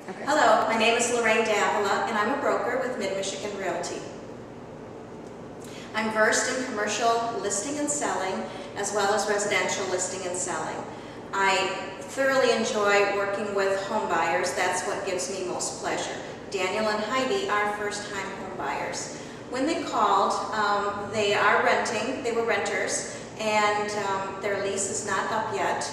Okay. Hello, my name is Loraine Davilla, and I'm a broker with Mid-Michigan Realty. I'm versed in commercial listing and selling, as well as residential listing and selling. I thoroughly enjoy working with home buyers. That's what gives me most pleasure. Daniel and Heidi are first-time home buyers. When they called, they are renting, they were renters, and their lease is not up yet.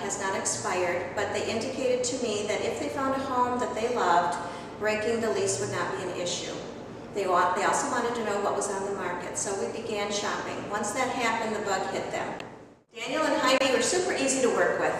Has not expired, but they indicated to me that if they found a home that they loved, breaking the lease would not be an issue. They also wanted to know what was on the market, so we began shopping. Once that happened, the bug hit them. Daniel and Heidi were super easy to work with.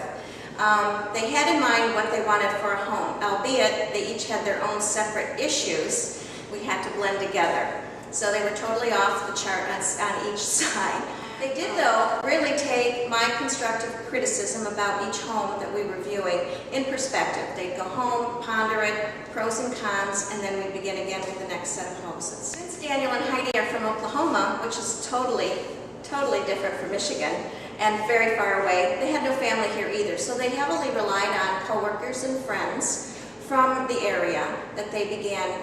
They had in mind what they wanted for a home, albeit they each had their own separate issues. We had to blend together. So they were totally off the chart on each side. They did, though, really take my constructive criticism about each home that we were viewing in perspective. They'd go home, ponder it, pros and cons, and then we'd begin again with the next set of houses. Since Daniel and Heidi are from Oklahoma, which is totally different from Michigan, and very far away, they had no family here either, so they heavily relied on coworkers and friends from the area that they began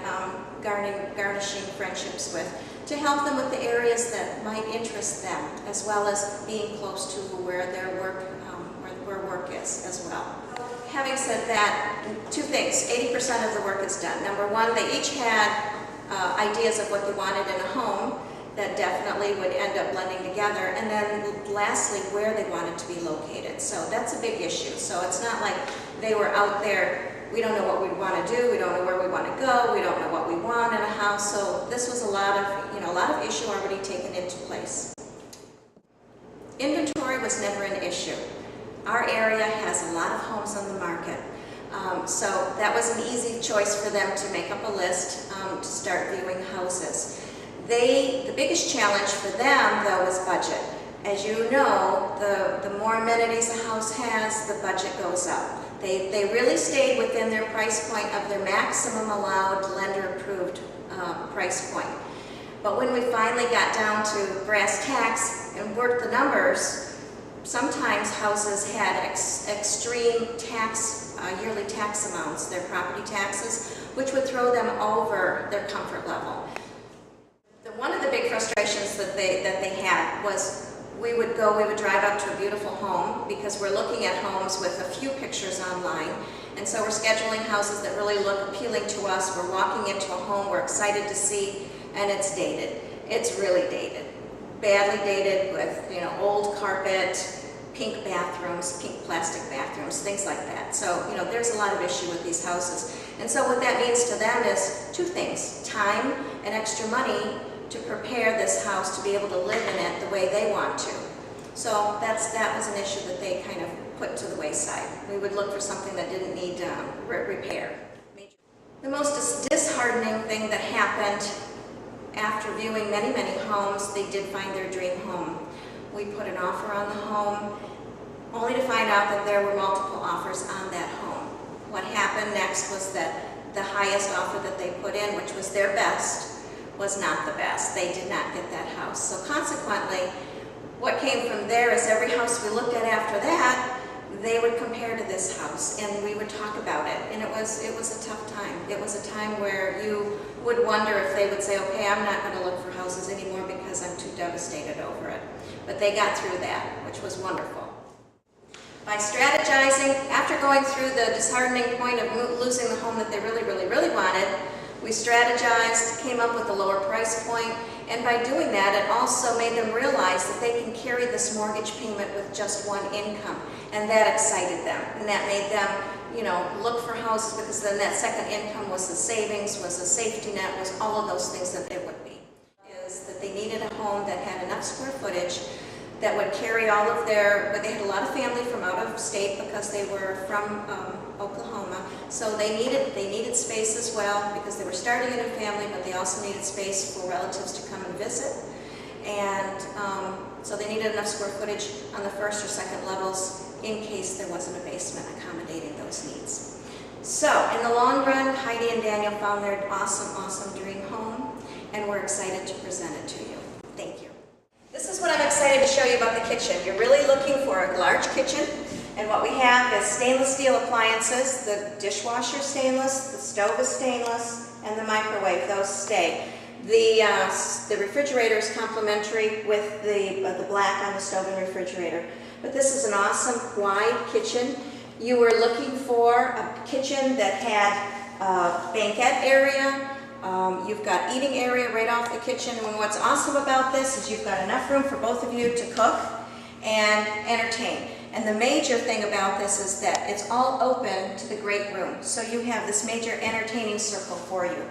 garnishing friendships with, to help them with the areas that might interest them, as well as being close to where their work is as well. Having said that, two things. 80% of the work is done. Number one, they each had ideas of what they wanted in a home that definitely would end up blending together, and then lastly, where they wanted to be located. So that's a big issue. So it's not like they were out there, we don't know what we want to do, we don't know where we want to go, we don't know what we want in a house. So this was a lot of issue already taken into place. Inventory was never an issue. Our area has a lot of homes on the market. So that was an easy choice for them to make up a list to start viewing houses. The biggest challenge for them, though, was budget. As you know, the more amenities a house has, the budget goes up. They really stayed within their price point of their maximum allowed lender-approved price point. But when we finally got down to brass tacks and worked the numbers, sometimes houses had extreme yearly tax amounts, their property taxes, which would throw them over their comfort level. One of the big frustrations that they had was we would drive up to a beautiful home, because we're looking at homes with a few pictures online, and so we're scheduling houses that really look appealing to us. We're walking into a home we're excited to see, and it's dated. It's really dated. Badly dated with, old carpet, pink bathrooms, pink plastic bathrooms, things like that. So, there's a lot of issue with these houses. And so what that means to them is two things: time and extra money to prepare this house to be able to live in it the way they want to. So that was an issue that they kind of put to the wayside. We would look for something that didn't need repair. The most disheartening thing that happened after viewing many homes, they did find their dream home. We put an offer on the home, only to find out that there were multiple offers on that home. What happened next was that the highest offer that they put in, which was their best, was not the best. They did not get that house. So consequently, what came from there is every house we looked at after that, they would compare to this house, and we would talk about it. And it was a tough time. It was a time where you would wonder if they would say, okay, I'm not going to look for houses anymore because I'm too devastated over it. But they got through that, which was wonderful. By strategizing, after going through the disheartening point of losing the home that they really wanted, we strategized, came up with a lower price point, and by doing that, it also made them realize that they can carry this mortgage payment with just one income, and that excited them, and that made them, look for houses, because then that second income was the savings, was the safety net, was all of those things that it would be. Is that they needed a home that had enough square footage that would carry all of but they had a lot of family from out of state because they were from Oklahoma, so they needed space as well, because they were starting a new family, but they also needed space for relatives to come and visit, and so they needed enough square footage on the first or second levels in case there wasn't a basement accommodating those needs. So in the long run, Heidi and Daniel found their awesome dream home, and we're excited to present it to you. Thank you. This is what I'm excited to show you about the kitchen. You're really looking for a large kitchen. And what we have is stainless steel appliances. The dishwasher is stainless, the stove is stainless, and the microwave, those stay. The refrigerator is complementary with the black on the stove and refrigerator. But this is an awesome wide kitchen. You were looking for a kitchen that had a banquette area. You've got eating area right off the kitchen. And what's awesome about this is you've got enough room for both of you to cook and entertain. And the major thing about this is that it's all open to the great room. So you have this major entertaining circle for you.